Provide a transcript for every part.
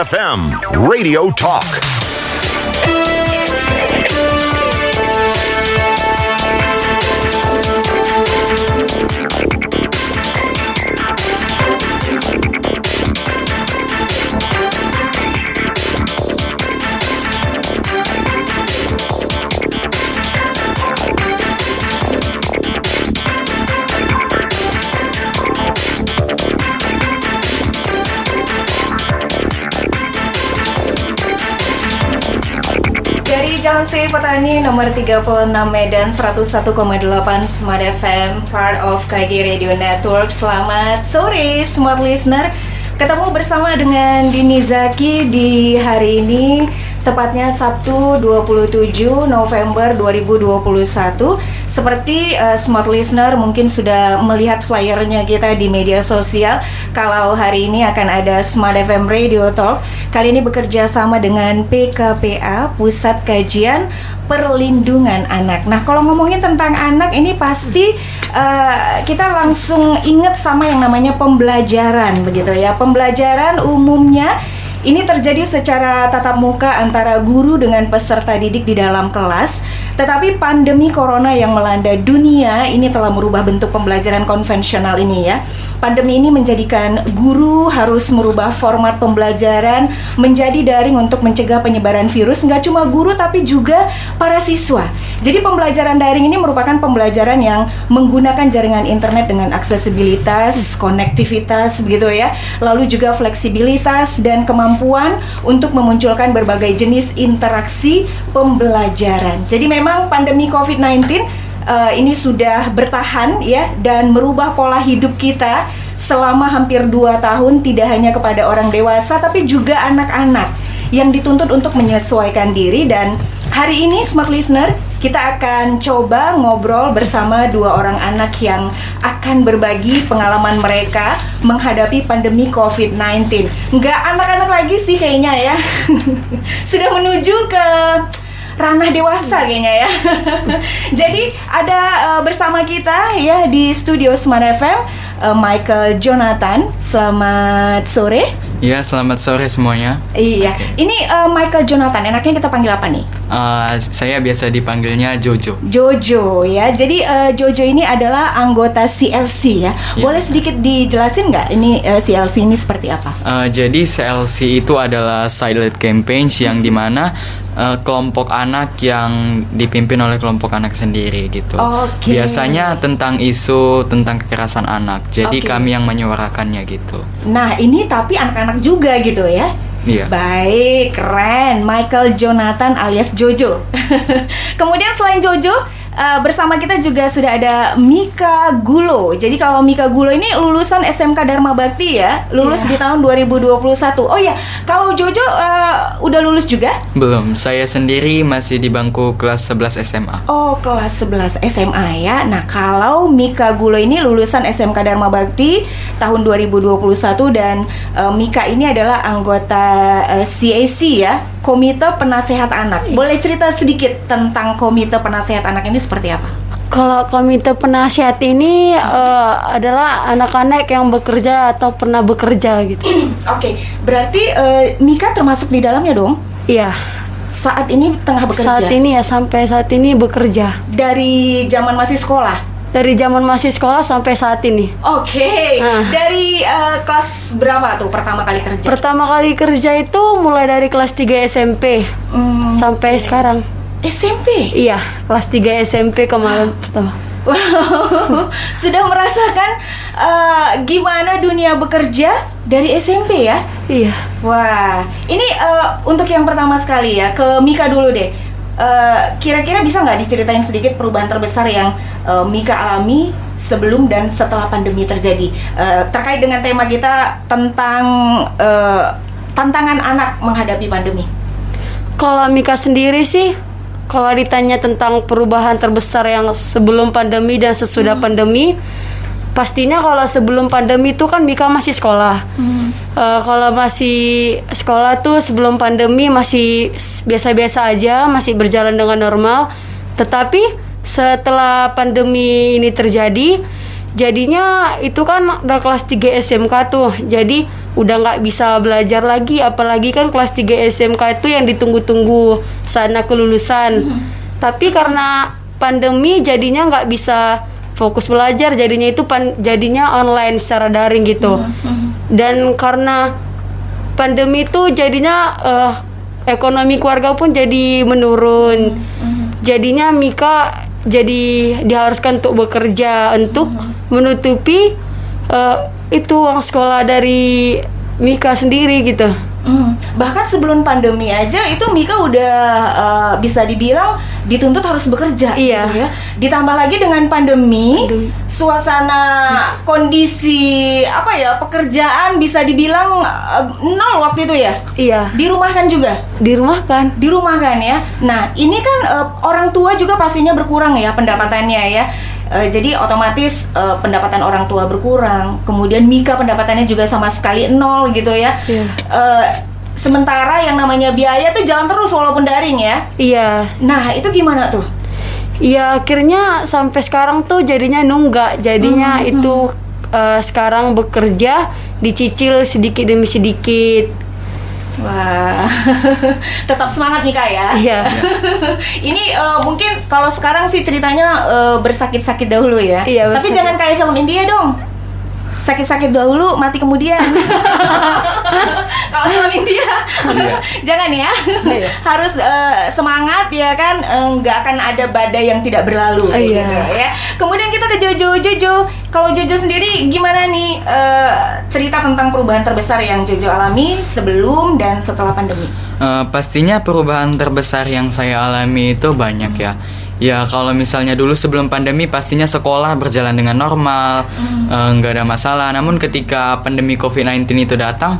FM Radio Talk. Jalan C Petani nomor 36 Medan 101,8 Smart FM, part of KG Radio Network. Selamat sore Smart Listener. Ketemu bersama dengan Dini Zaki di hari ini, tepatnya Sabtu 27 November 2021. Seperti Smart Listener mungkin sudah melihat flyernya kita di media sosial, kalau hari ini akan ada Smart FM Radio Talk. Kali ini bekerja sama dengan PKPA, Pusat Kajian Perlindungan Anak. Nah, kalau ngomongin tentang anak ini pasti kita langsung ingat sama yang namanya pembelajaran, begitu ya. Pembelajaran umumnya ini terjadi secara tatap muka antara guru dengan peserta didik di dalam kelas. Tetapi pandemi corona yang melanda dunia ini telah merubah bentuk pembelajaran konvensional ini ya. Pandemi ini menjadikan guru harus merubah format pembelajaran menjadi daring untuk mencegah penyebaran virus. Nggak cuma guru tapi juga para siswa. Jadi pembelajaran daring ini merupakan pembelajaran yang menggunakan jaringan internet dengan aksesibilitas, konektivitas begitu ya. Lalu juga fleksibilitas dan kemampuan untuk memunculkan berbagai jenis interaksi pembelajaran. Jadi memang pandemi COVID-19 ini sudah bertahan ya dan merubah pola hidup kita selama hampir 2 tahun, tidak hanya kepada orang dewasa tapi juga anak-anak yang dituntut untuk menyesuaikan diri. Dan hari ini Smart Listener, kita akan coba ngobrol bersama 2 orang anak yang akan berbagi pengalaman mereka menghadapi pandemi COVID-19. Nggak anak-anak lagi sih kayaknya ya. Sudah menuju ke ranah dewasa kayaknya ya. Jadi ada bersama kita ya di studio Smart FM Michael Jonathan. Selamat sore. Iya, selamat sore semuanya. Iya, ini Michael Jonathan, enaknya kita panggil apa nih? Saya biasa dipanggilnya Jojo. Jojo ya, jadi Jojo ini adalah anggota CLC ya. Boleh sedikit dijelasin nggak ini CLC ini seperti apa? Jadi CLC itu adalah Silent Campaigns yang dimana kelompok anak yang dipimpin oleh kelompok anak sendiri gitu. Biasanya tentang isu tentang kekerasan anak. Jadi kami yang menyuarakannya gitu. Nah ini tapi anak-anak juga gitu ya? Iya. Baik, keren. Michael Jonathan alias Jojo. Kemudian selain Jojo, bersama kita juga sudah ada Mika Gulo. Jadi kalau Mika Gulo ini lulusan SMK Dharma Bakti ya, lulus di tahun 2021. Oh ya, kalau Jojo udah lulus juga? Belum, saya sendiri masih di bangku kelas 11 SMA. Oh, kelas 11 SMA ya. Nah, kalau Mika Gulo ini lulusan SMK Dharma Bakti tahun 2021 dan Mika ini adalah anggota CAC ya, Komite Penasehat Anak. Boleh cerita sedikit tentang Komite Penasehat Anak ini seperti apa? Kalau komite penasihat ini adalah anak-anak yang bekerja atau pernah bekerja gitu. Oke, berarti Mika termasuk di dalamnya dong? Iya. Saat ini tengah bekerja? Saat ini ya, sampai saat ini bekerja. Dari zaman masih sekolah? Dari zaman masih sekolah sampai saat ini. Oke. Dari kelas berapa tuh pertama kali kerja? Pertama kali kerja itu mulai dari kelas 3 SMP sampai sekarang. SMP? Iya, kelas 3 SMP kemarin pertama. Wow, sudah merasakan gimana dunia bekerja dari SMP ya? Iya. Wah, ini untuk yang pertama sekali ya, ke Mika dulu deh. Kira-kira bisa nggak diceritain sedikit perubahan terbesar yang Mika alami sebelum dan setelah pandemi terjadi, terkait dengan tema kita tentang tantangan anak menghadapi pandemi? Kalau Mika sendiri sih, kalau ditanya tentang perubahan terbesar yang sebelum pandemi dan sesudah pandemi, pastinya kalau sebelum pandemi itu kan Mika masih sekolah. Kalau masih sekolah tuh sebelum pandemi masih biasa-biasa aja, masih berjalan dengan normal. Tetapi setelah pandemi ini terjadi, jadinya itu kan udah kelas 3 SMK tuh. Jadi udah nggak bisa belajar lagi, apalagi kan kelas 3 SMK itu yang ditunggu-tunggu sana kelulusan. Tapi karena pandemi jadinya nggak bisa fokus belajar, jadinya itu jadinya online secara daring gitu. Dan karena pandemi itu jadinya ekonomi keluarga pun jadi menurun. Jadinya Mika jadi diharuskan untuk bekerja untuk menutupi itu uang sekolah dari Mika sendiri gitu. Bahkan sebelum pandemi aja itu Mika udah bisa dibilang dituntut harus bekerja, iya, gitu ya. Ditambah lagi dengan pandemi, suasana kondisi pekerjaan bisa dibilang nol waktu itu ya. Iya. Dirumahkan juga. Dirumahkan ya. Nah ini kan orang tua juga pastinya berkurang ya pendapatannya ya. Jadi otomatis pendapatan orang tua berkurang. Kemudian Mika pendapatannya juga sama sekali nol gitu ya. Sementara yang namanya biaya tuh jalan terus walaupun daring ya. Iya. Nah itu gimana tuh? Ya akhirnya sampai sekarang tuh jadinya nunggak. Jadinya itu sekarang bekerja dicicil sedikit demi sedikit. Wah, tetap semangat Mika ya. Iya. Ini mungkin kalau sekarang sih ceritanya bersakit-sakit dahulu ya. Iya, tapi bersakit. jangan kayak film India dong. Sakit-sakit dahulu, mati kemudian. Kalau film India, jangan ya. Harus semangat ya kan. Nggak akan ada badai yang tidak berlalu. Gitu, ya. Kemudian kita ke Jojo. Kalau Jojo sendiri gimana nih cerita tentang perubahan terbesar yang Jojo alami sebelum dan setelah pandemi? Pastinya perubahan terbesar yang saya alami itu banyak ya. Ya kalau misalnya dulu sebelum pandemi pastinya sekolah berjalan dengan normal, nggak ada masalah. Namun ketika pandemi COVID-19 itu datang,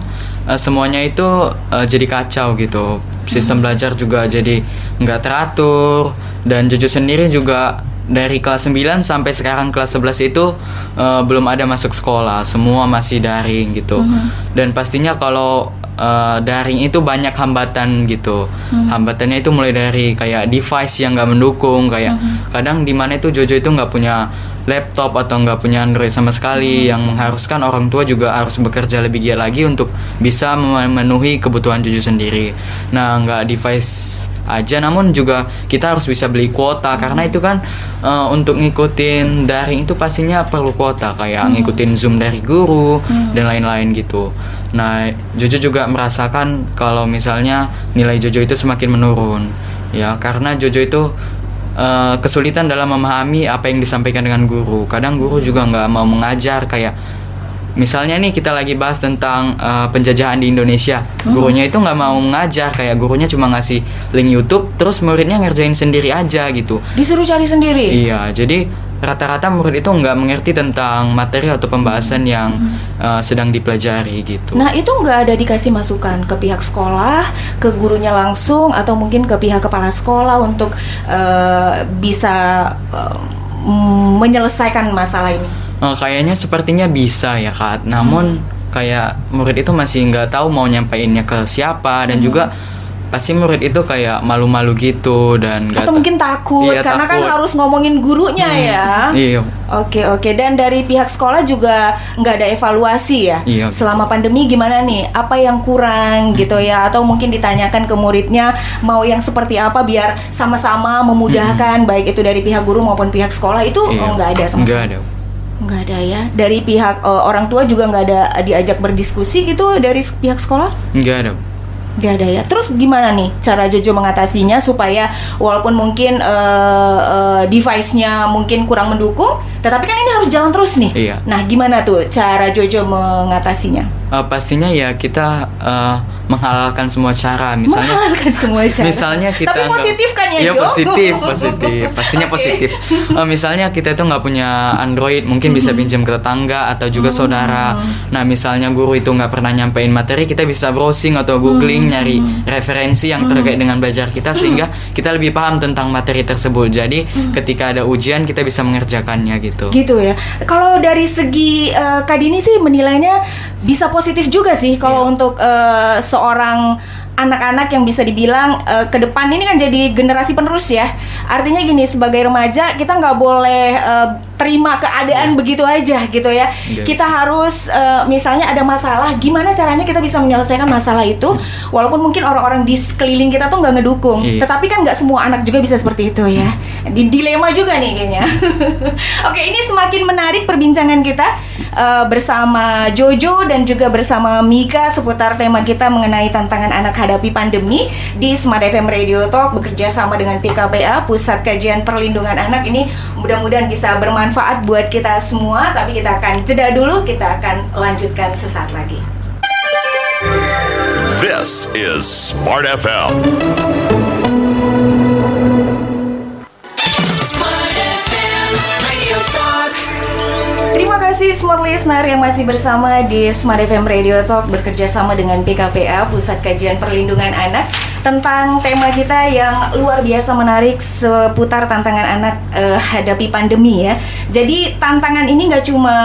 semuanya itu jadi kacau gitu. Sistem belajar juga jadi nggak teratur. Dan Jojo sendiri juga dari kelas 9 sampai sekarang kelas 11 itu belum ada masuk sekolah. Semua masih daring gitu. Dan pastinya kalau daring itu banyak hambatan gitu. Hambatannya itu mulai dari kayak device yang nggak mendukung, kayak kadang di mana itu Jojo itu nggak punya laptop atau nggak punya Android sama sekali, yang mengharuskan orang tua juga harus bekerja lebih giat lagi untuk bisa memenuhi kebutuhan Jojo sendiri. Nah nggak device aja, namun juga kita harus bisa beli kuota, karena itu kan untuk ngikutin daring itu pastinya perlu kuota, kayak ngikutin Zoom dari guru dan lain-lain gitu. Nah Jojo juga merasakan kalau misalnya nilai Jojo itu semakin menurun ya, karena Jojo itu kesulitan dalam memahami apa yang disampaikan dengan guru. Kadang guru juga nggak mau mengajar, kayak misalnya nih kita lagi bahas tentang penjajahan di Indonesia, gurunya itu nggak mau mengajar, kayak gurunya cuma ngasih link YouTube, terus muridnya ngerjain sendiri aja gitu. Disuruh cari sendiri? Iya, jadi rata-rata murid itu nggak mengerti tentang materi atau pembahasan yang sedang dipelajari gitu. Nah itu nggak ada dikasih masukan ke pihak sekolah, ke gurunya langsung, atau mungkin ke pihak kepala sekolah untuk bisa menyelesaikan masalah ini? Kayaknya sepertinya bisa ya Kak, namun kayak murid itu masih nggak tahu mau nyampainnya ke siapa, dan juga pasti murid itu kayak malu-malu gitu, dan atau mungkin takut, iya, karena takut. kan harus ngomongin gurunya ya. Iya. Oke. Dan dari pihak sekolah juga nggak ada evaluasi ya? Iya. Selama pandemi gimana nih? Apa yang kurang gitu ya? Atau mungkin ditanyakan ke muridnya mau yang seperti apa biar sama-sama memudahkan, baik itu dari pihak guru maupun pihak sekolah itu. Iya. Nggak ada sama sekali. Nggak ada ya. Dari pihak orang tua juga nggak ada diajak berdiskusi gitu dari pihak sekolah? Nggak ada. Nggak ada ya. Terus gimana nih cara Jojo mengatasinya supaya walaupun mungkin device-nya mungkin kurang mendukung, tetapi kan ini harus jalan terus nih. Iya. Nah gimana tuh cara Jojo mengatasinya? Pastinya ya kita menghalalkan semua cara, misalnya kita tapi positif kan ya, iya, Jo? positif pastinya positif. Misalnya kita itu nggak punya Android, mungkin bisa pinjam ke tetangga atau juga saudara. Nah misalnya guru itu nggak pernah nyampein materi, kita bisa browsing atau googling, nyari referensi yang terkait dengan belajar kita, sehingga kita lebih paham tentang materi tersebut. Jadi ketika ada ujian kita bisa mengerjakannya gitu ya. Kalau dari segi Kak Dini sih menilainya bisa positif juga sih kalau untuk seorang anak-anak yang bisa dibilang ke depan ini kan jadi generasi penerus ya. Artinya gini, sebagai remaja kita nggak boleh terima keadaan begitu aja gitu ya. Kita harus misalnya ada masalah, gimana caranya kita bisa menyelesaikan masalah itu, walaupun mungkin orang-orang di sekeliling kita tuh nggak ngedukung. Tetapi kan nggak semua anak juga bisa seperti itu ya. Dilema juga nih kayaknya. Oke, ini semakin menarik perbincangan kita bersama Jojo dan juga bersama Mika seputar tema kita mengenai tantangan anak hadapi pandemi di Smart FM Radio Talk bekerja sama dengan PKPA, Pusat Kajian Perlindungan Anak. Ini mudah-mudahan bisa bermanfaat buat kita semua. Tapi kita akan jeda dulu, kita akan lanjutkan sesaat lagi. This is Smart FM. Terima kasih Smart Listener yang masih bersama di Smart FM Radio Talk bekerja sama dengan PKPA, Pusat Kajian Perlindungan Anak, tentang tema kita yang luar biasa menarik seputar tantangan anak hadapi pandemi ya. Jadi tantangan ini nggak cuma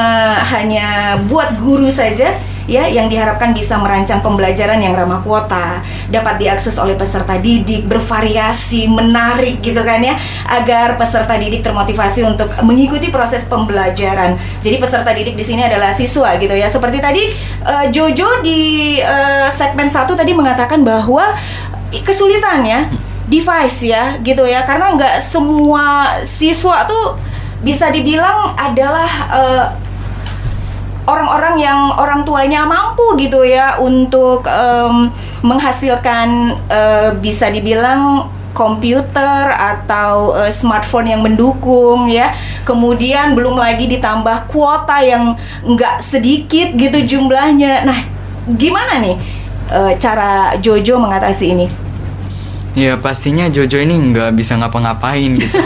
hanya buat guru saja ya, yang diharapkan bisa merancang pembelajaran yang ramah kuota, dapat diakses oleh peserta didik, bervariasi, menarik gitu kan ya, agar peserta didik termotivasi untuk mengikuti proses pembelajaran. Jadi peserta didik di sini adalah siswa gitu ya. Seperti tadi Jojo di segmen 1 tadi mengatakan bahwa kesulitannya device ya gitu ya, karena nggak semua siswa tuh bisa dibilang adalah orang-orang yang orang tuanya mampu gitu ya untuk menghasilkan bisa dibilang komputer atau smartphone yang mendukung ya. Kemudian belum lagi ditambah kuota yang nggak sedikit gitu jumlahnya. Nah, gimana nih cara Jojo mengatasi ini? Ya pastinya Jojo ini nggak bisa ngapa-ngapain gitu.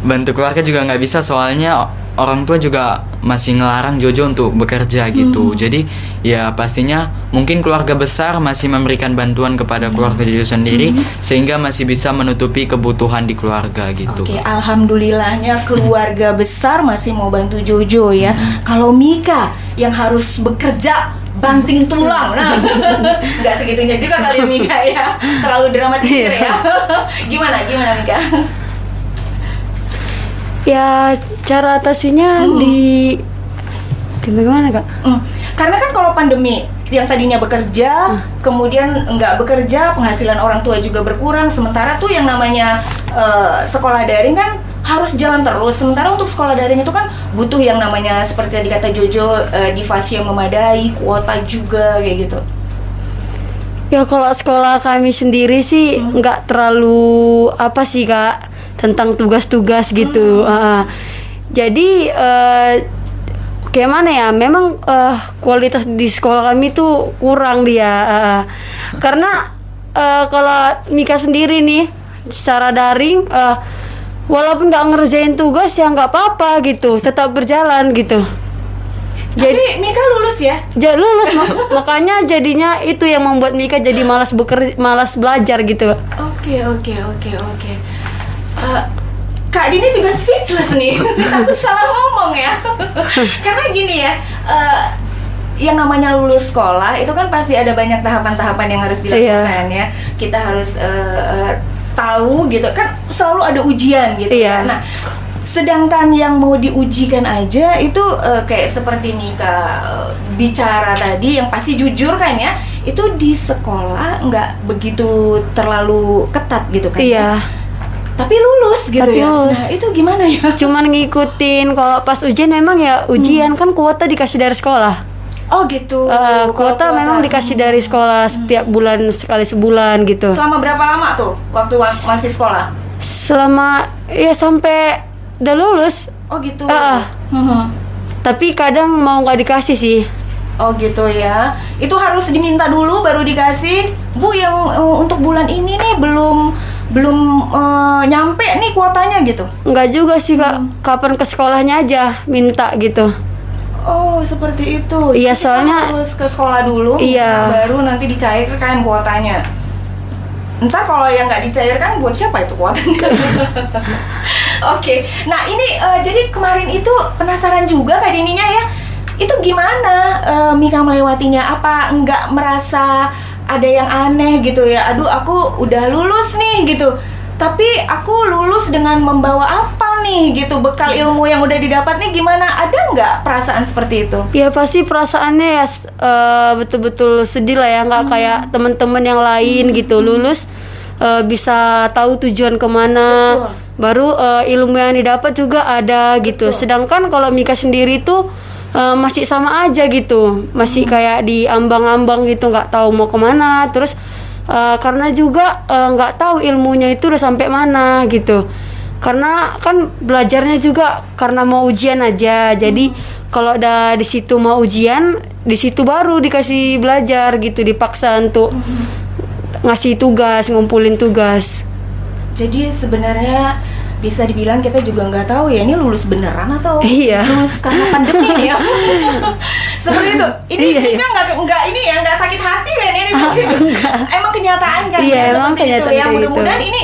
Bantu keluarga juga nggak bisa, soalnya orang tua juga masih ngelarang Jojo untuk bekerja gitu. Jadi ya pastinya mungkin keluarga besar masih memberikan bantuan kepada keluarga Jojo sendiri, sehingga masih bisa menutupi kebutuhan di keluarga gitu. Oke, alhamdulillahnya keluarga besar masih mau bantu Jojo ya. Kalau Mika yang harus bekerja banting tulang, nah nggak segitunya juga kali Mika ya, terlalu dramatisir ya. Gimana Mika? Ya cara atasinya di bagaimana Kak? Karena kan kalau pandemi yang tadinya bekerja, kemudian nggak bekerja, penghasilan orang tua juga berkurang. Sementara tuh yang namanya sekolah daring kan harus jalan terus. Sementara untuk sekolah daring itu kan butuh yang namanya seperti tadi kata Jojo, device yang memadai, kuota juga kayak gitu. Ya kalau sekolah kami sendiri sih nggak terlalu apa sih Kak, tentang tugas-tugas gitu. Jadi kayak mana ya, memang kualitas di sekolah kami tuh kurang dia. Karena kalau Mika sendiri nih secara daring, walaupun nggak ngerjain tugas ya nggak apa-apa gitu, tetap berjalan gitu. Jadi Mika lulus ya? Lulus, makanya jadinya itu yang membuat Mika jadi malas belajar gitu. Oke. Kak Dini juga speechless nih, takut salah ngomong ya. Karena gini ya, yang namanya lulus sekolah itu kan pasti ada banyak tahapan-tahapan yang harus dilakukan ya. Kita harus tahu gitu kan, selalu ada ujian gitu ya. Nah, sedangkan yang mau diujikan aja itu kayak seperti Mika bicara tadi, yang pasti jujur kan ya, itu di sekolah nggak begitu terlalu ketat gitu kan ya. Tapi lulus gitu ya. Nah itu gimana ya? Cuman ngikutin, kalau pas ujian memang ya ujian kan kuota dikasih dari sekolah. Oh gitu. Kuota memang dikasih dari sekolah setiap bulan, sekali sebulan gitu. Selama berapa lama tuh waktu masih sekolah? Selama ya sampai udah lulus. Oh gitu. Tapi kadang mau nggak dikasih sih. Oh gitu ya. Itu harus diminta dulu baru dikasih. Bu, yang untuk bulan ini nih belum nyampe nih kuotanya gitu. Enggak juga sih Kak, kapan ke sekolahnya aja minta gitu. Oh seperti itu. Iya, soalnya harus ke sekolah dulu, baru nanti dicairkan kuotanya. Ntar kalau yang nggak dicairkan buat siapa itu kuotanya? Oke. Nah ini jadi kemarin itu penasaran juga Kak Dininya ya, itu gimana Mika melewatinya? Apa nggak merasa ada yang aneh gitu ya? Aduh aku udah lulus nih gitu, tapi aku lulus dengan membawa apa nih gitu, bekal ilmu yang udah didapat nih gimana? Ada nggak perasaan seperti itu? Ya pasti perasaannya ya betul-betul sedih lah ya, nggak kayak teman-teman yang lain gitu lulus bisa tahu tujuan kemana. Betul. Baru ilmu yang didapat juga ada gitu. Sedangkan kalau Mika sendiri tuh masih sama aja gitu, masih kayak di ambang-ambang gitu, nggak tahu mau kemana. Terus karena juga nggak tahu ilmunya itu udah sampai mana gitu. Karena kan belajarnya juga karena mau ujian aja. Jadi kalau udah di situ mau ujian, di situ baru dikasih belajar gitu, dipaksa untuk ngasih tugas, ngumpulin tugas. Jadi sebenarnya bisa dibilang kita juga nggak tahu ya ini lulus beneran atau lulus karena pandemi ya. Seperti itu. Ini kita nggak ini ya nggak sakit hati kan ini. Emang kenyataan kan ya seperti itu ya. Mudah-mudahan ini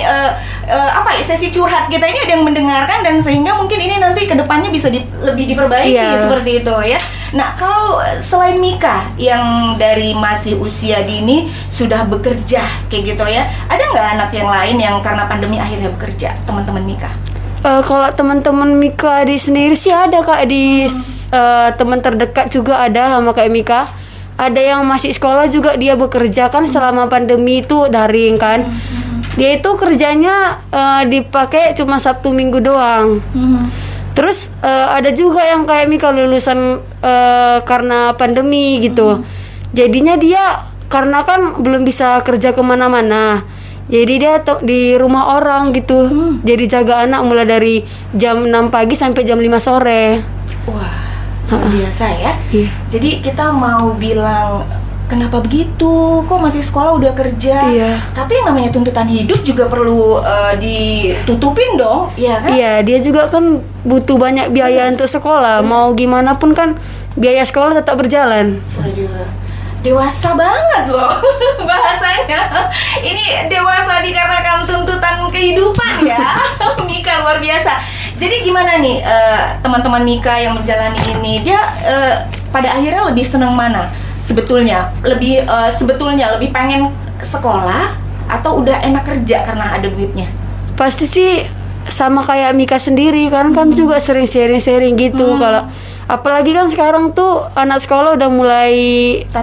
sesi curhat kita ini ada yang mendengarkan dan sehingga mungkin ini nanti kedepannya bisa lebih diperbaiki seperti itu ya. Nah, kalau selain Mika yang dari masih usia dini sudah bekerja kayak gitu ya, ada nggak anak yang lain yang karena pandemi akhirnya bekerja, teman-teman Mika? Kalau teman-teman Mika di sendiri sih ada Kak, di teman terdekat juga ada sama Kak Mika. Ada yang masih sekolah juga dia bekerja kan selama pandemi itu daring kan. Dia itu kerjanya dipakai cuma Sabtu Minggu doang. Terus ada juga yang kayak Mika lulusan karena pandemi gitu. Jadinya dia karena kan belum bisa kerja kemana-mana, jadi dia di rumah orang gitu. Jadi jaga anak mulai dari jam 6 pagi sampai jam 5 sore. Wah, luar biasa ya. Iya. Jadi kita mau bilang kenapa begitu? Kok masih sekolah udah kerja? Iya. Tapi yang namanya tuntutan hidup juga perlu ditutupin dong, ya kan? Iya, dia juga kan butuh banyak biaya untuk sekolah. Mau gimana pun kan biaya sekolah tetap berjalan. Waduh, dewasa banget loh bahasanya. Ini dewasa dikarenakan tuntutan kehidupan ya. Mika luar biasa. Jadi gimana nih teman-teman Mika yang menjalani ini, dia pada akhirnya lebih senang mana? Sebetulnya lebih pengen sekolah atau udah enak kerja karena ada duitnya? Pasti sih sama kayak Mika sendiri kan juga sering sharing-sharing gitu. Kalau apalagi kan sekarang tuh anak sekolah udah mulai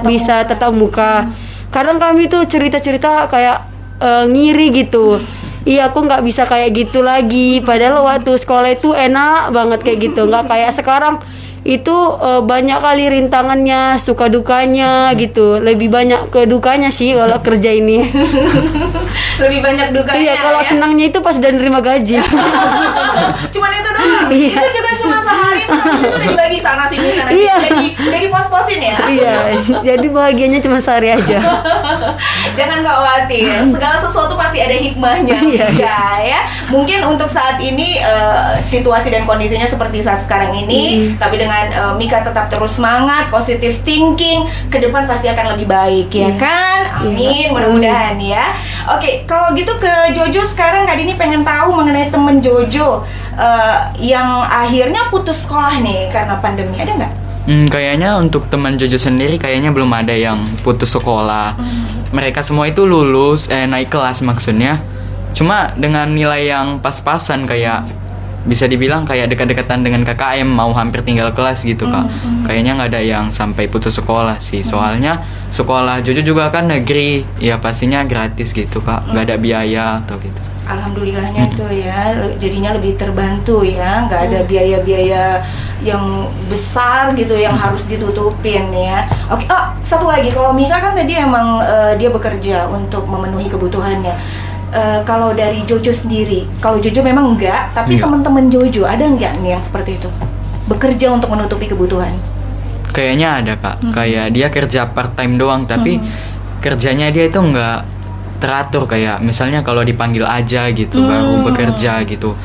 bisa tatap muka. Kadang kami tuh cerita-cerita kayak ngiri gitu. Iya, aku nggak bisa kayak gitu lagi. Padahal waktu sekolah itu enak banget kayak gitu. Nggak kayak sekarang. Itu banyak kali rintangannya, suka dukanya gitu. Lebih banyak ke dukanya sih kalau kerja ini. Lebih banyak dukanya. Iya, kalau ya? senangnya itu pas udah nerima gaji. Cuman itu doang. Iya. Itu juga cuma sehari terus itu udah dibagi sana sini sana sini. Iya. Jadi pos-posin ya. Iya, jadi bahagianya cuma sehari aja. Jangan khawatir, segala sesuatu pasti ada hikmahnya. Iya. Ya. Mungkin untuk saat ini situasi dan kondisinya seperti saat sekarang ini, tapi dengan Mika tetap terus semangat, positive thinking, ke depan pasti akan lebih baik ya kan? Amin, mudah-mudahan ya. Oke, kalau gitu ke Jojo sekarang, Kak Dini pengen tahu mengenai temen Jojo yang akhirnya putus sekolah nih karena pandemi, ada nggak? Kayaknya untuk teman Jojo sendiri kayaknya belum ada yang putus sekolah. Mereka semua itu lulus, naik kelas maksudnya. Cuma dengan nilai yang pas-pasan, kayak bisa dibilang kayak dekat-dekatan dengan KKM, mau hampir tinggal kelas gitu Kak. Kayaknya nggak ada yang sampai putus sekolah sih. Soalnya sekolah Jojo juga kan negeri, ya pastinya gratis gitu Kak, nggak ada biaya atau gitu. Alhamdulillahnya tuh ya, jadinya lebih terbantu ya, nggak ada biaya-biaya yang besar gitu yang harus ditutupin ya. Oke, satu lagi, kalau Mika kan tadi emang dia bekerja untuk memenuhi kebutuhannya. Kalau dari Jojo sendiri, kalau Jojo memang enggak, tapi teman-teman Jojo ada enggak nih yang seperti itu, bekerja untuk menutupi kebutuhan? Kayaknya ada Kak, kayak dia kerja part time doang, tapi kerjanya dia itu enggak teratur, kayak misalnya kalau dipanggil aja gitu baru bekerja gitu.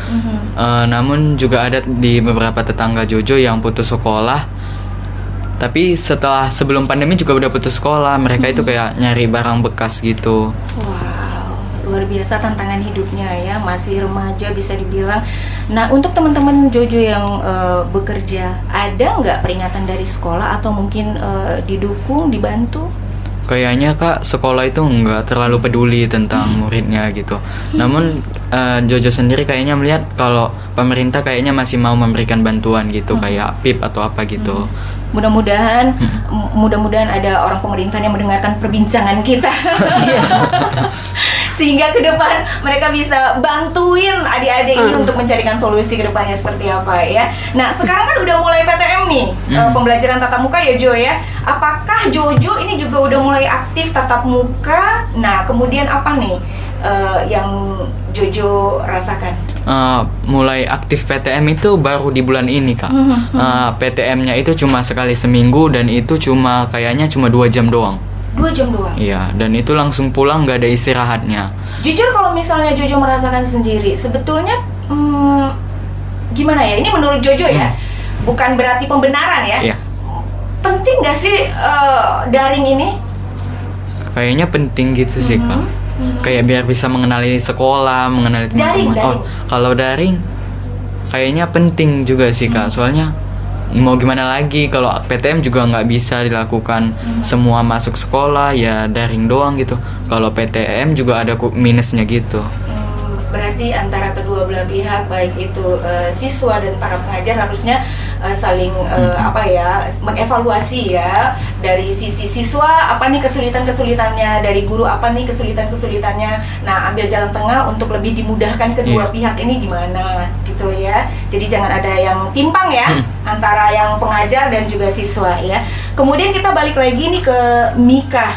Namun juga ada di beberapa tetangga Jojo yang putus sekolah, tapi sebelum pandemi juga udah putus sekolah. Mereka itu kayak nyari barang bekas gitu. Wow, luar biasa tantangan hidupnya ya, masih remaja bisa dibilang. Nah, untuk teman-teman Jojo yang bekerja, ada nggak peringatan dari sekolah atau mungkin didukung, dibantu? Kayaknya Kak, sekolah itu nggak terlalu peduli tentang muridnya gitu. Namun Jojo sendiri kayaknya melihat kalau pemerintah kayaknya masih mau memberikan bantuan gitu, kayak PIP atau apa gitu. Mudah-mudahan ada orang pemerintah yang mendengarkan perbincangan kita. Sehingga ke depan mereka bisa bantuin adik-adik ini untuk mencarikan solusi ke depannya seperti apa ya. Nah, sekarang kan udah mulai PTM nih, pembelajaran tatap muka ya Jo ya. Apakah Jojo ini juga udah mulai aktif tatap muka? Nah, kemudian apa nih yang Jojo rasakan? Mulai aktif PTM itu baru di bulan ini Kak. PTM-nya itu cuma sekali seminggu dan itu kayaknya cuma 2 jam doang. 2 jam doang? Iya, dan itu langsung pulang, gak ada istirahatnya. Jujur kalau misalnya Jojo merasakan sendiri, sebetulnya gimana ya? Ini menurut Jojo ya, bukan berarti pembenaran ya. Iya. Penting gak sih daring ini? Kayaknya penting gitu sih Kak. Kayak biar bisa mengenali sekolah, mengenali teman-teman. Daring. Kalau daring kayaknya penting juga sih Kak. Soalnya mau gimana lagi, kalau PTM juga nggak bisa dilakukan semua masuk sekolah, ya daring doang gitu. Kalau PTM juga ada minusnya gitu. Berarti antara kedua belah pihak, baik itu siswa dan para pengajar harusnya saling mengevaluasi ya, dari sisi siswa apa nih kesulitan-kesulitannya, dari guru apa nih kesulitan-kesulitannya. Nah, ambil jalan tengah untuk lebih dimudahkan kedua pihak ini gimana gitu ya. Jadi jangan ada yang timpang ya antara yang pengajar dan juga siswa ya. Kemudian kita balik lagi nih ke Mika.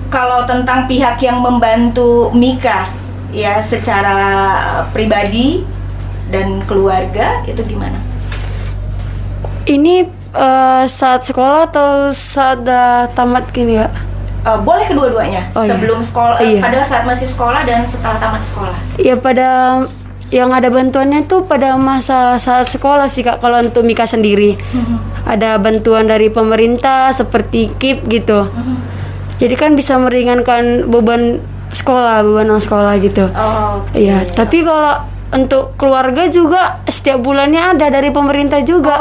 Kalau tentang pihak yang membantu Mika ya secara pribadi dan keluarga itu gimana? Ini saat sekolah atau saat udah tamat gini ya? Boleh kedua-duanya. Sebelum sekolah, pada saat masih sekolah dan setelah tamat sekolah. Iya, pada yang ada bantuannya tuh pada masa saat sekolah sih Kak. Kalau untuk Mika sendiri ada bantuan dari pemerintah seperti KIP gitu. Jadi kan bisa meringankan beban sekolah gitu. Iya, tapi kalau untuk keluarga juga setiap bulannya ada dari pemerintah juga.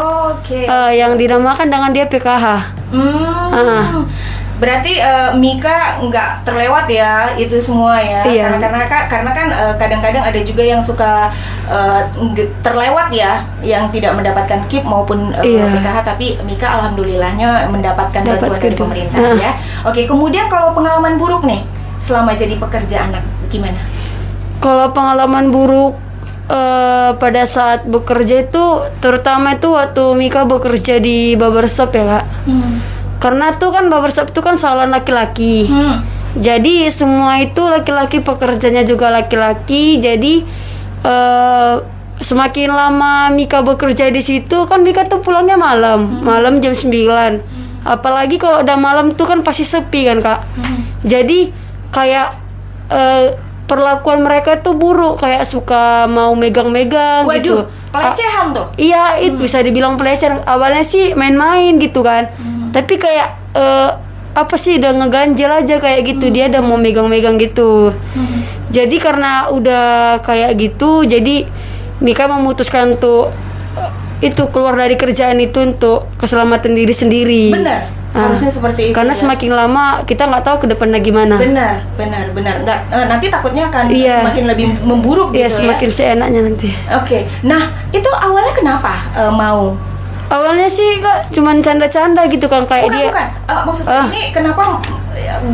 Yang dinamakan dengan dia PKH. Berarti Mika nggak terlewat ya itu semua ya. Iya. Karena kan kadang-kadang ada juga yang suka terlewat ya, yang tidak mendapatkan KIP maupun PKH, tapi Mika alhamdulillahnya mendapatkan bantuan dari pemerintah ya. Oke, kemudian kalau pengalaman buruk nih selama jadi pekerja anak gimana? Kalau pengalaman buruk pada saat bekerja itu, terutama itu waktu Mika bekerja di barbershop ya Kak. Karena tuh kan barbershop itu kan salon laki-laki. Jadi semua itu laki-laki, pekerjanya juga laki-laki. Jadi semakin lama Mika bekerja di situ kan Mika tuh pulangnya malam jam 9. Apalagi kalau udah malam tuh kan pasti sepi kan Kak. Jadi kayak perlakuan mereka tuh buruk, kayak suka mau megang-megang. Waduh, gitu. pelecehan tuh. Iya, itu bisa dibilang pelecehan. Awalnya sih main-main gitu kan. Tapi kayak udah ngeganjel aja kayak gitu. Dia udah mau megang-megang gitu. Jadi karena udah kayak gitu, jadi Mika memutuskan untuk itu keluar dari kerjaan itu untuk keselamatan diri sendiri. Benar. Harusnya seperti itu. Karena ya. semakin lama kita nggak tahu ke depannya gimana. Benar. Nggak, nanti takutnya akan semakin lebih memburuk gitu ya. Semakin seenaknya nanti. Oke. Nah, itu awalnya kenapa mau? Awalnya sih Kak cuman canda-canda gitu kan, kayak dia. Bukan. Maksudnya ini kenapa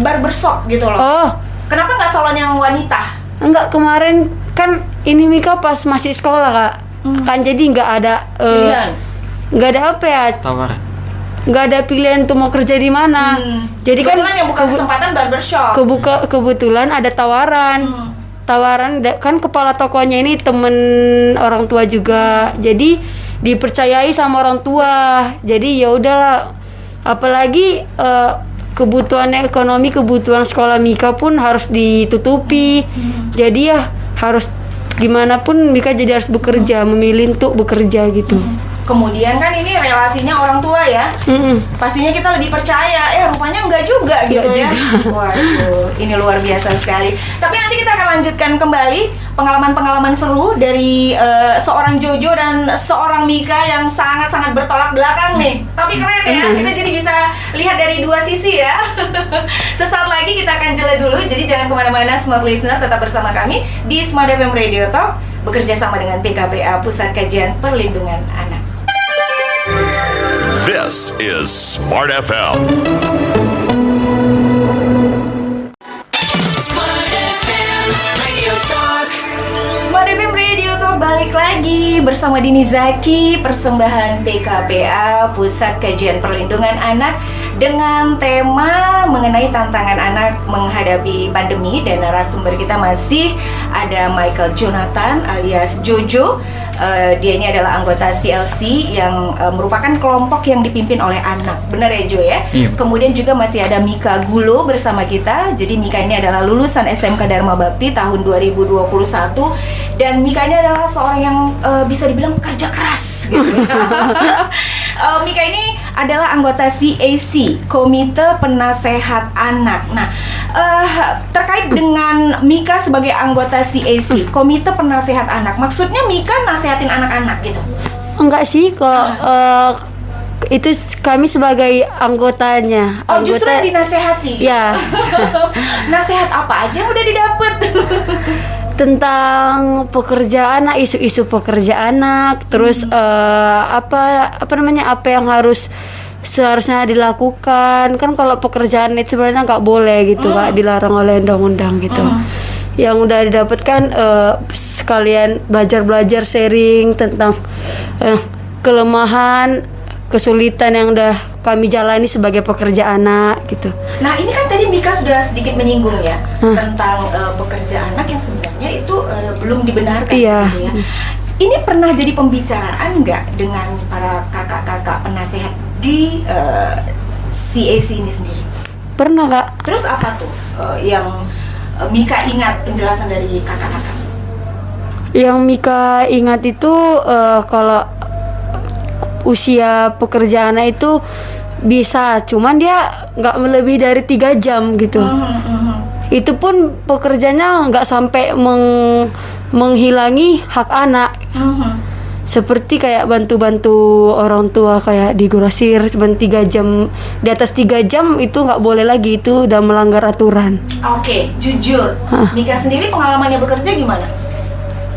barbershop gitu loh? Kenapa nggak salon yang wanita? Enggak, kemarin kan ini Mika pas masih sekolah Kak. Kan jadi nggak ada pilihan. Nggak ada apa ya? Tawaran. Nggak ada pilihan tuh mau kerja di mana. Jadi kebetulan kan yang buka kesempatan barbershop. Kebetulan ada tawaran. Tawaran kan kepala tokonya ini temen orang tua juga. Jadi dipercayai sama orang tua. Jadi ya udahlah. Apalagi kebutuhan ekonomi, kebutuhan sekolah Mika pun harus ditutupi. Jadi ya harus gimana pun Mika jadi harus bekerja, memilih untuk bekerja gitu. Kemudian kan ini relasinya orang tua ya. Pastinya kita lebih percaya. Rupanya enggak juga gitu ya. Waduh, ini luar biasa sekali. Tapi nanti kita akan lanjutkan kembali pengalaman-pengalaman seru dari seorang Jojo dan seorang Mika yang sangat-sangat bertolak belakang nih. Tapi keren ya, kita jadi bisa lihat dari dua sisi ya. Sesaat lagi kita akan jeda dulu. Jadi jangan kemana-mana, Smart Listener, tetap bersama kami di Smart FM Radio Talk, bekerja sama dengan PKPA, Pusat Kajian Perlindungan Anak. This is Smart FM. Smart FM Radio Talk balik lagi bersama Dini Zaki, persembahan PKPA, Pusat Kajian Perlindungan Anak, dengan tema mengenai tantangan anak menghadapi pandemi. Dan narasumber kita masih ada Michael Jonathan alias Jojo. Dia ini adalah anggota CLC yang merupakan kelompok yang dipimpin oleh anak. Benar ya Jo ya? Iya. Kemudian juga masih ada Mika Gulo bersama kita. Jadi Mika ini adalah lulusan SMK Dharma Bakti tahun 2021. Dan Mika ini adalah seorang yang bisa dibilang pekerja keras gitu. Mika ini adalah anggota CAC, Komite Penasehat Anak. Nah, terkait dengan Mika sebagai anggota CAC, Komite Penasehat Anak, maksudnya Mika nasehatin anak-anak gitu? Enggak sih, kok itu kami sebagai anggotanya. Oh, justru yang dinasehati? Ya. Nasehat apa aja yang udah didapet? Tentang pekerjaan anak, isu-isu pekerjaan anak, terus apa namanya, apa yang seharusnya dilakukan. Kan kalau pekerjaan itu sebenarnya nggak boleh gitu, Kak, dilarang oleh undang-undang gitu. Yang udah didapatkan sekalian belajar sharing tentang kelemahan, kesulitan yang udah kami jalani sebagai pekerja anak gitu. Nah, ini kan tadi Mika sudah sedikit menyinggung ya tentang pekerja anak yang sebenarnya itu belum dibenarkan. Iya. Gitu ya. Ini pernah jadi pembicaraan nggak dengan para kakak-kakak penasehat di CAC ini sendiri? Pernah, Kak. Terus apa tuh yang Mika ingat penjelasan dari kakak-kakak? Yang Mika ingat itu kalau usia pekerja anak itu bisa, cuman dia nggak melebihi dari 3 jam gitu. Itu pun pekerjanya nggak sampai menghilangi hak anak. Seperti kayak bantu-bantu orang tua kayak di grosir cuma 3 jam, di atas 3 jam itu nggak boleh lagi, itu udah melanggar aturan. Oke, jujur, Mika sendiri pengalamannya bekerja gimana?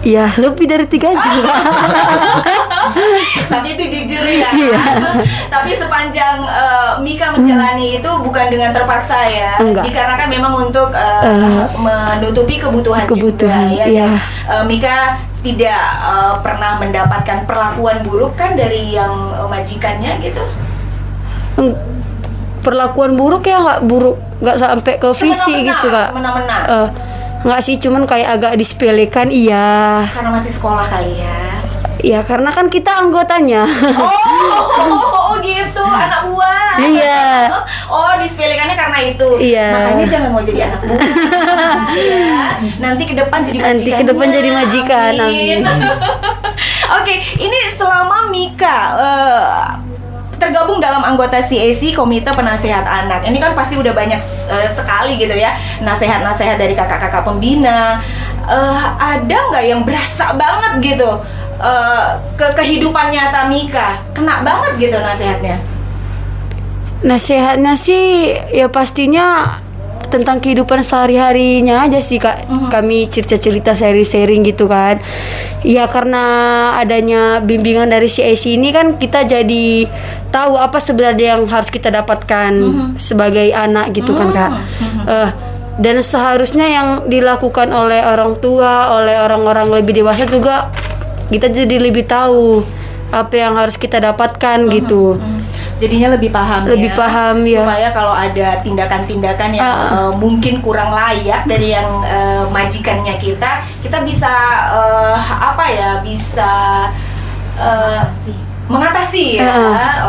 Ya, lebih dari 3 jam. Tapi itu jujur ya. Iya. Tapi sepanjang Mika menjalani itu bukan dengan terpaksa ya. Enggak. Dikarenakan memang untuk menutupi kebutuhan juga ya. Iya. Mika tidak pernah mendapatkan perlakuan buruk kan dari yang majikannya gitu. Perlakuan buruk ya, nggak buruk, nggak sampai ke fisik gitu, Kak. Semena-mena. Nggak sih, cuman kayak agak disepelekan, iya. Karena masih sekolah kali ya. Ya karena kan kita anggotanya. Oh gitu, anak buah. Iya. Oh, disepelekannya karena itu. Iya. Makanya jangan mau jadi anak buah. Ya. Nanti ke depan jadi majikan. Nanti ke depan jadi majikan, amin. Oke, ini selama Mika tergabung dalam anggota CAC, Komite Penasehat Anak. Ini kan pasti udah banyak sekali gitu ya nasehat-nasehat dari kakak-kakak pembina. Ada nggak yang berasa banget gitu ke kehidupan nyata Mika? Kena banget gitu nasehatnya? Nasehatnya sih ya pastinya tentang kehidupan sehari-harinya aja sih, Kak. Kami cerita-cerita sharing gitu kan. Ya karena adanya bimbingan dari CAC ini kan kita jadi tahu apa sebenarnya yang harus kita dapatkan sebagai anak gitu kan, Kak. Dan seharusnya yang dilakukan oleh orang tua, oleh orang-orang lebih dewasa juga, kita jadi lebih tahu apa yang harus kita dapatkan gitu. Jadinya lebih paham ya. Supaya kalau ada tindakan-tindakan yang mungkin kurang layak dari yang majikannya kita bisa bisa mengatasi ya.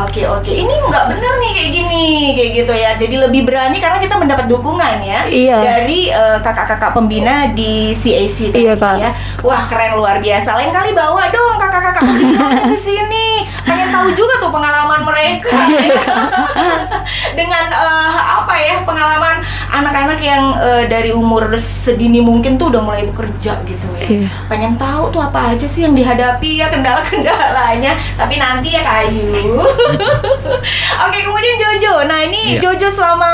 Oke. Ini nggak bener nih kayak gini, kayak gitu ya. Jadi lebih berani karena kita mendapat dukungan ya dari kakak-kakak pembina di CAC tadi ya. Wah, keren luar biasa. Lain kali bawa dong kakak-kakak pembina ke sini. pengen tahu juga tuh pengalaman mereka dengan pengalaman anak-anak yang dari umur sedini mungkin tuh udah mulai bekerja gitu ya. Pengen tahu tuh apa aja sih yang dihadapi ya, kendala-kendalanya. Tapi nanti ya Kak Ayu. Oke, kemudian Jojo. Nah ini Jojo selama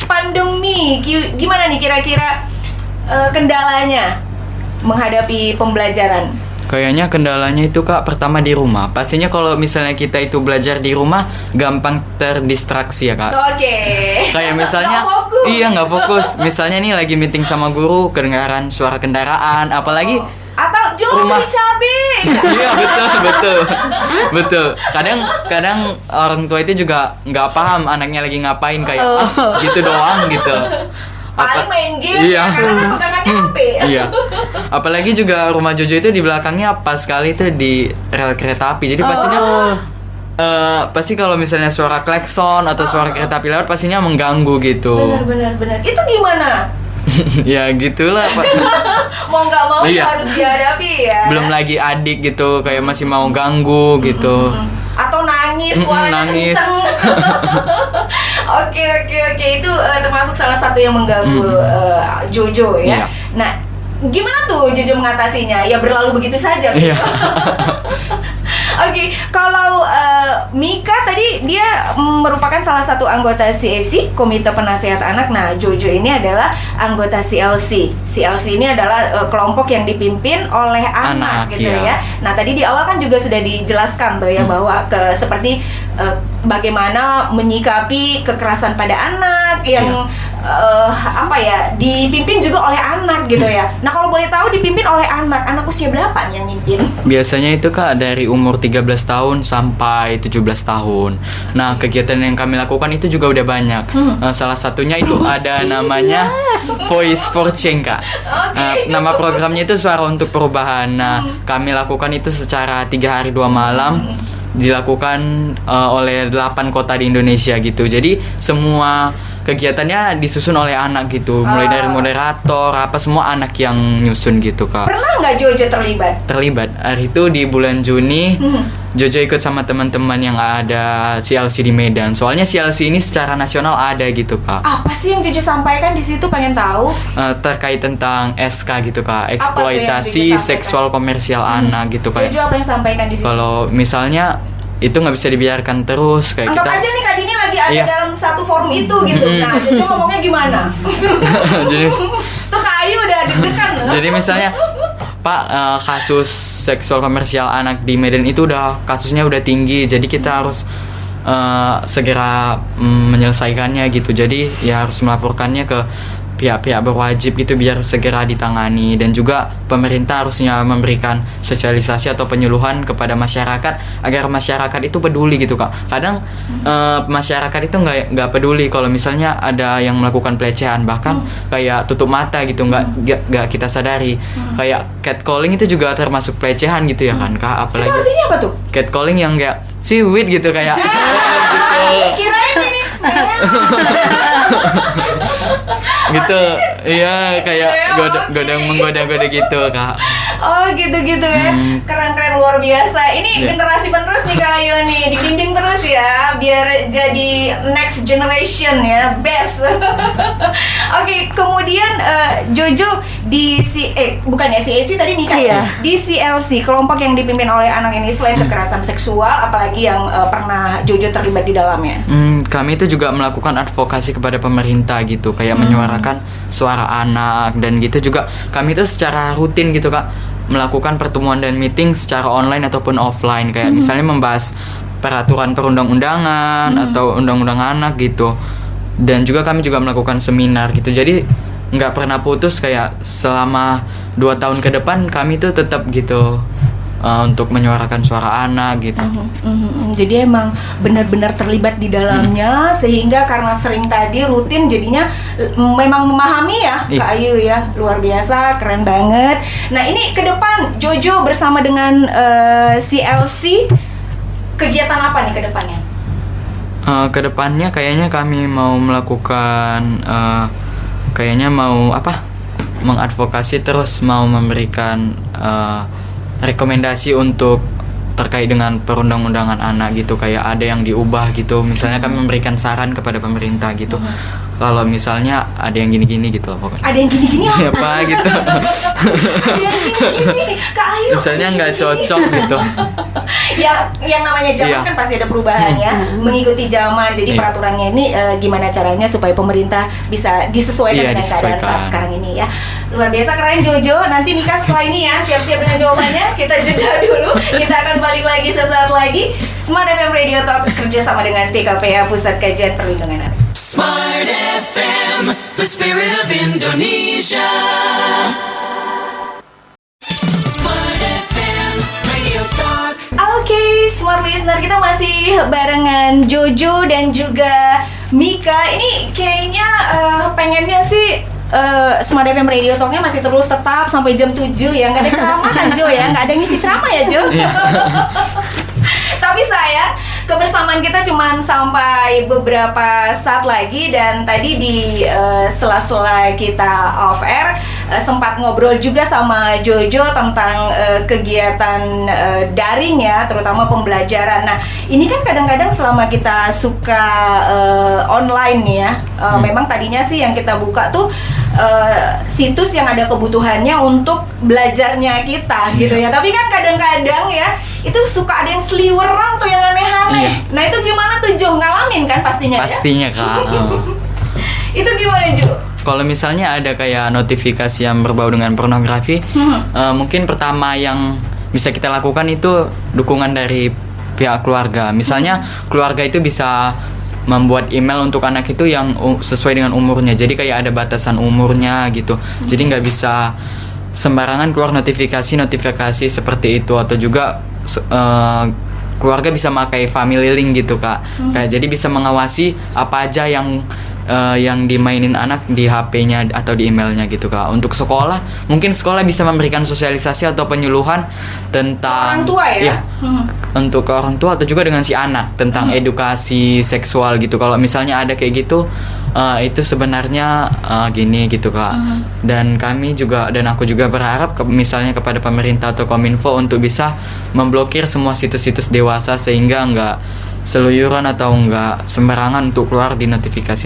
pandemi gimana nih kira-kira kendalanya menghadapi pembelajaran? Kayaknya kendalanya itu Kak, pertama di rumah. Pastinya kalau misalnya kita itu belajar di rumah gampang terdistraksi ya Kak. Oke. Kayak misalnya nggak fokus. Misalnya nih lagi meeting sama guru, kedengaran suara kendaraan, apalagi atau rumah beli cabe. Iya betul. Kadang orang tua itu juga nggak paham anaknya lagi ngapain, kayak gitu doang gitu. Paling main game karena pegangannya HP. Iya. Apalagi juga rumah Jojo itu di belakangnya pas sekali itu di rel kereta api. Jadi pastinya pasti kalau misalnya suara klakson atau suara kereta api lewat pastinya mengganggu gitu. Benar. Itu gimana? Ya gitulah Pak. Mau nggak mau harus dihadapi ya. Belum lagi adik gitu, kayak masih mau ganggu gitu. Atau nangis, suaranya kenceng. Oke, itu termasuk salah satu yang mengganggu Jojo ya. Nah, gimana tuh Jojo mengatasinya? Ya berlalu begitu saja. Oke, kalau Mika tadi dia merupakan salah satu anggota CAC, Komite Penasehat Anak. Nah, Jojo ini adalah anggota CLC. CLC ini adalah kelompok yang dipimpin oleh anak gitu ya. Nah, tadi di awal kan juga sudah dijelaskan tuh ya bahwa seperti bagaimana menyikapi kekerasan pada anak yang dipimpin juga oleh anak gitu ya. Nah, kalau boleh tahu dipimpin oleh anak usia berapa nih yang mimpin? Biasanya itu Kak dari umur 13 tahun sampai 17 tahun. Nah, kegiatan yang kami lakukan itu juga udah banyak. Salah satunya itu ada namanya Voice for Change Kak. Nama programnya itu Suara untuk Perubahan. Nah, kami lakukan itu secara 3 hari 2 malam. Dilakukan oleh 8 kota di Indonesia gitu. Jadi semua kegiatannya disusun oleh anak gitu, mulai dari moderator, semua anak yang nyusun gitu Kak. Pernah nggak Jojo terlibat? Terlibat. Hari itu di bulan Juni, Jojo ikut sama teman-teman yang ada CLC di Medan. Soalnya CLC ini secara nasional ada gitu Kak. Apa sih yang Jojo sampaikan di situ, pengen tahu? Terkait tentang SK gitu Kak, eksploitasi seksual komersial anak gitu Kak. Jojo apa yang sampaikan di situ? Kalau misalnya itu nggak bisa dibiarkan terus kayak anggap aja nih Kak Dini lagi ada dalam satu forum itu gitu. Nah, Jojo ngomongnya gimana? Jadi tuh Kak Ayu udah deg-degan loh. Jadi misalnya Pak, kasus seksual komersial anak di Medan itu kasusnya udah tinggi, jadi kita harus segera menyelesaikannya gitu. Jadi ya harus melaporkannya ke pihak-pihak berwajib gitu biar segera ditangani, dan juga pemerintah harusnya memberikan sosialisasi atau penyuluhan kepada masyarakat agar masyarakat itu peduli gitu Kak. Kadang masyarakat itu nggak peduli kalau misalnya ada yang melakukan pelecehan, bahkan kayak tutup mata gitu, nggak kita sadari. Kayak catcalling itu juga termasuk pelecehan gitu ya kan Kak. Apalagi itu artinya apa tuh? Catcalling yang kayak sweet gitu kayak gitu. Kirain ini gitu. Iya, kayak menggoda-goda gitu Kak. Oh gitu ya. Keren luar biasa. Ini generasi penerus nih Kak Ayu nih, dibimbing terus ya biar jadi next generation ya, best. Oke, kemudian Jojo di CAC tadi Mika ya. Di CLC, kelompok yang dipimpin oleh anak ini, selain kekerasan seksual, apalagi yang pernah Jojo terlibat di dalamnya? Kami itu juga melakukan advokasi kepada pemerintah gitu, kayak menyuarakan suara anak, dan gitu juga kami itu secara rutin gitu Kak melakukan pertemuan dan meeting secara online ataupun offline, kayak misalnya membahas peraturan perundang-undangan atau undang-undang anak gitu. Dan juga kami juga melakukan seminar gitu. Jadi nggak pernah putus, kayak selama 2 tahun ke depan kami tuh tetap gitu untuk menyuarakan suara anak gitu. Jadi emang benar-benar terlibat di dalamnya, sehingga karena sering tadi rutin jadinya memang memahami ya Kak Ayu ya. Luar biasa, keren banget. Nah, ini ke depan Jojo bersama dengan CLC, kegiatan apa nih ke depannya? Kedepannya kayaknya kami mau melakukan mengadvokasi, terus mau memberikan rekomendasi untuk terkait dengan perundang-undangan anak gitu, kayak ada yang diubah gitu. Misalnya kami memberikan saran kepada pemerintah gitu. Kalau misalnya ada yang gini-gini gitu loh pokoknya. Ada yang gini-gini apa gitu. Ada yang gini-gini, Kak Ayu. Misalnya nggak cocok gitu. Yang namanya zaman Iya. kan pasti ada perubahan ya, mengikuti zaman. Jadi Iya. peraturannya ini gimana caranya supaya pemerintah bisa disesuaikan Iya, dengan keadaan disesuaikan. saat sekarang ini ya. Luar biasa keren Jojo. Nanti Mika setelah ini ya siap-siap dengan jawabannya. Kita jeda dulu. Kita akan balik lagi sesaat lagi. Smart FM Radio Talk kerja sama dengan TKPA Pusat Kajian Perlindungan Anak. Smart FM, the spirit of Indonesia. Smart FM, Radio Talk. Oke, Smart Listener, kita masih barengan Jojo dan juga Mika. Ini kayaknya pengennya sih Smart FM Radio Talk-nya masih terus tetap sampai jam 7 ya. Nggak ada ceramah kan Jo ya? Nggak ada ngisi ceramah ya Jo? Tapi saya kebersamaan kita cuma sampai beberapa saat lagi. Dan tadi di sela-sela kita off air sempat ngobrol juga sama Jojo tentang kegiatan daring ya, terutama pembelajaran. Nah ini kan kadang-kadang selama kita suka online ya, memang tadinya sih yang kita buka tuh situs yang ada kebutuhannya untuk belajarnya kita gitu ya. Tapi kan kadang-kadang ya itu suka ada yang seliweran tuh yang aneh-aneh. Iya. Nah itu gimana tuh Jo? Ngalamin kan pastinya ya? Pastinya Kak. Itu gimana Jo? Kalau misalnya ada kayak notifikasi yang berbau dengan pornografi, mungkin pertama yang bisa kita lakukan itu dukungan dari pihak keluarga. Misalnya keluarga itu bisa membuat email untuk anak itu yang sesuai dengan umurnya. Jadi kayak ada batasan umurnya gitu. Jadi nggak bisa sembarangan keluar notifikasi seperti itu. Atau juga keluarga bisa pakai family link gitu Kak. Kayak jadi bisa mengawasi apa aja yang dimainin anak di HP-nya atau di emailnya gitu Kak. Untuk sekolah, mungkin sekolah bisa memberikan sosialisasi atau penyuluhan tentang Orang tua ya? Untuk ke orang tua atau juga dengan si anak tentang edukasi seksual gitu. Kalau misalnya ada kayak gitu, itu sebenarnya gini gitu Kak. Dan aku juga berharap misalnya kepada pemerintah atau Kominfo untuk bisa memblokir semua situs-situs dewasa sehingga nggak seluyuran atau nggak sembarangan untuk keluar di notifikasi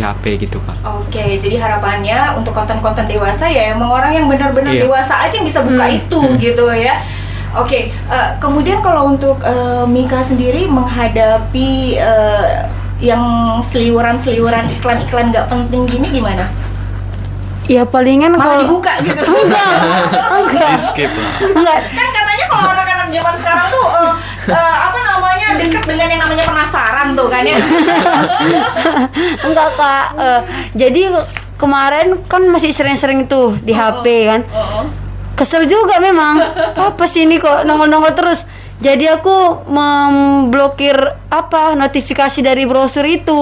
HP gitu Kak. Oke, jadi harapannya untuk konten-konten dewasa ya emang orang yang benar-benar Iya. dewasa aja yang bisa buka itu gitu ya. Oke, kemudian kalau untuk Mika sendiri menghadapi yang seliweran-seliweran iklan-iklan nggak penting gini gimana? Ya palingan Malah kalau dibuka gitu. enggak. Di skip lah. Enggak. Kan katanya kalau anak-anak zaman sekarang tuh dekat dengan yang namanya penasaran tuh kan ya. Enggak Kak. Jadi kemarin kan masih sering-sering tuh di HP kan. Kesel juga memang. Apa sih ini kok nongol-nongol terus. Jadi aku memblokir notifikasi dari browser itu.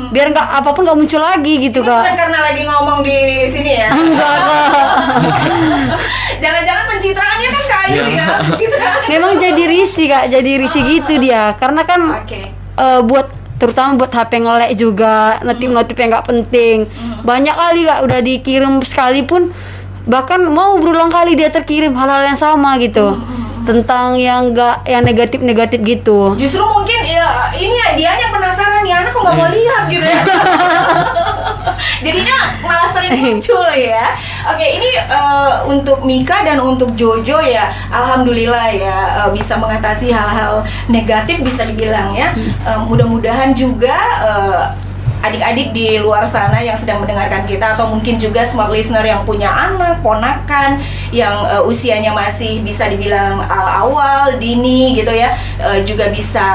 Biar apapun nggak muncul lagi gitu Ini bukan Kak. karena lagi ngomong di sini ya. Enggak Kak. Jangan-jangan pencitraannya kan kayu ya. Pencitraan. Memang jadi risih Kak, jadi risih gitu dia. Karena kan Oke. terutama buat HP ngelek juga, notif-notif yang nggak penting. Banyak kali Kak udah dikirim sekalipun, bahkan mau berulang kali dia terkirim hal-hal yang sama gitu. Tentang yang negatif-negatif gitu. Justru mungkin ya ini ya dia yang penasaran nih anak kok nggak mau lihat gitu ya. Jadinya malah sering muncul ya. Oke, ini untuk Mika dan untuk Jojo ya, alhamdulillah ya bisa mengatasi hal-hal negatif bisa dibilang ya. Mudah-mudahan juga adik-adik di luar sana yang sedang mendengarkan kita atau mungkin juga smart listener yang punya anak, ponakan yang usianya masih bisa dibilang awal, dini gitu ya, juga bisa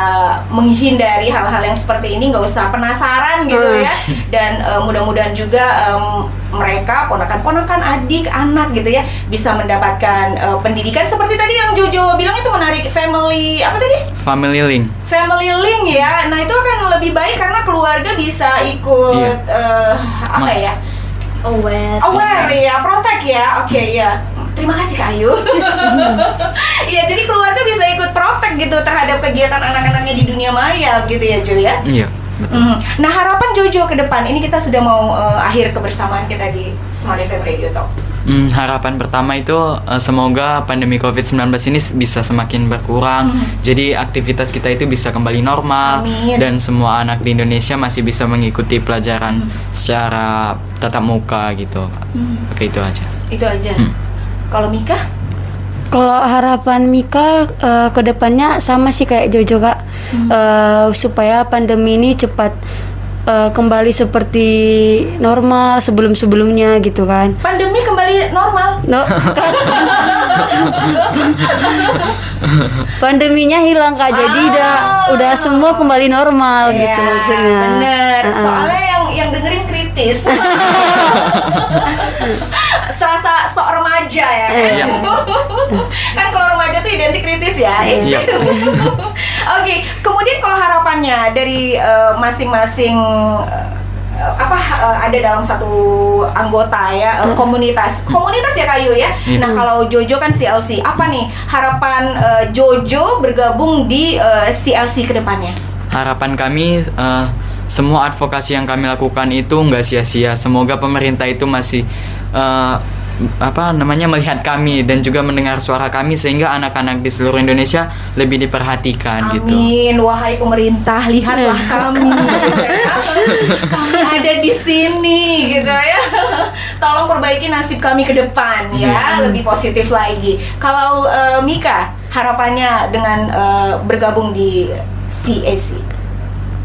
menghindari hal-hal yang seperti ini, nggak usah penasaran gitu ya. Dan mudah-mudahan juga mereka, ponakan-ponakan, adik, anak gitu ya, bisa mendapatkan pendidikan seperti tadi yang Jojo bilang itu menarik, family apa tadi? Family link. Family link ya. Nah itu akan lebih baik karena keluarga bisa ikut aware ya, protect ya. Oke ya. Terima kasih Kak Ayu. Iya, jadi keluarga bisa ikut protect gitu terhadap kegiatan anak-anaknya di dunia maya gitu ya Jo ya. Iya. Nah harapan Jojo ke depan ini kita sudah mau akhir kebersamaan kita di Smart FM Radio Talk. Harapan pertama itu semoga pandemi COVID-19 ini bisa semakin berkurang. Jadi aktivitas kita itu bisa kembali normal. Amin. Dan semua anak di Indonesia masih bisa mengikuti pelajaran secara tatap muka gitu. Oke, itu aja. Itu aja. Kalau Mika? Kalau harapan Mika ke depannya sama sih kayak Jojo Kak. Supaya pandemi ini cepat kembali seperti normal sebelum-sebelumnya gitu kan. Pandemi kembali normal. No, pandeminya hilang Kak, jadi udah semua kembali normal Iya, gitu maksudnya. Bener. Soalnya yang dengerin kritis. Serasa sok remaja ya. Iya. Kan kalau remaja tuh identik kritis ya. Iya. Oke, kemudian kalau harapannya dari masing-masing ada dalam satu anggota ya, komunitas ya Kayu ya. Iya. Nah, kalau Jojo kan CLC, apa nih harapan Jojo bergabung di CLC ke depannya? Harapan kami semua advokasi yang kami lakukan itu nggak sia-sia. Semoga pemerintah itu masih melihat kami dan juga mendengar suara kami sehingga anak-anak di seluruh Indonesia lebih diperhatikan gitu. Amin, wahai pemerintah, lihatlah kami. Kami ada di sini gitu ya. Tolong perbaiki nasib kami ke depan ya, lebih positif lagi. Kalau Mika, harapannya dengan bergabung di CAC?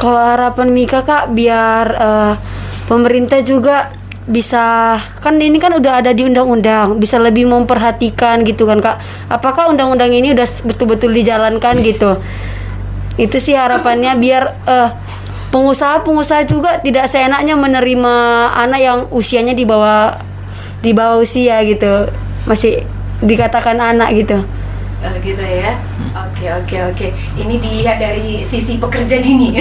Kalau harapan Mika Kak, biar pemerintah juga bisa, kan ini kan udah ada di undang-undang, bisa lebih memperhatikan gitu kan Kak. Apakah undang-undang ini udah betul-betul dijalankan gitu. Itu sih harapannya, biar pengusaha-pengusaha juga tidak seenaknya menerima anak yang usianya di bawah usia gitu. Masih dikatakan anak gitu. Gitu ya. Oke. Ini dilihat dari sisi pekerja dini.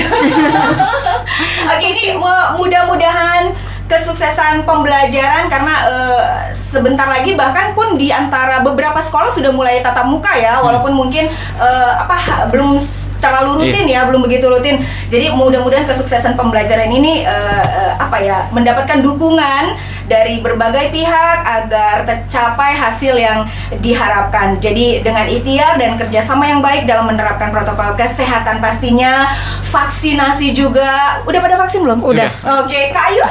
Oke, ini mudah-mudahan kesuksesan pembelajaran karena sebentar lagi bahkan pun di antara beberapa sekolah sudah mulai tatap muka ya, walaupun mungkin belum terlalu rutin ya, belum begitu rutin. Jadi mudah-mudahan kesuksesan pembelajaran ini mendapatkan dukungan dari berbagai pihak agar tercapai hasil yang diharapkan. Jadi dengan ikhtiar dan kerjasama yang baik dalam menerapkan protokol kesehatan pastinya, vaksinasi juga. Udah pada vaksin belum? Udah. Oke, Kak Ayu?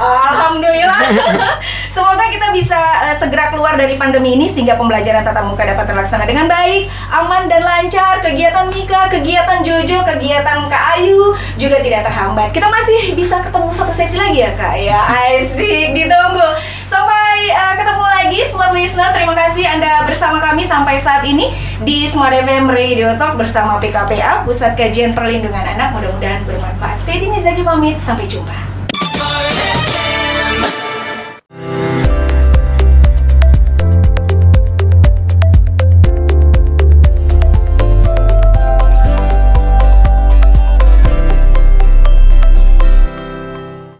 Alhamdulillah. Semoga kita bisa segera keluar dari pandemi ini sehingga pembelajaran tatap muka dapat terlaksana dengan baik, aman dan lancar. Kegiatan Mika, kegiatan Jojo, kegiatan Kak Ayu juga tidak terhambat. Kita masih bisa ketemu satu sesi lagi ya Kak ya. Asik, ditunggu. Sampai ketemu lagi Smart Listener. Terima kasih Anda bersama kami sampai saat ini di Smart FM Radio Talk bersama PKPA, Pusat Kajian Perlindungan Anak. Mudah-mudahan bermanfaat. Saya Dini Zaki pamit, sampai jumpa.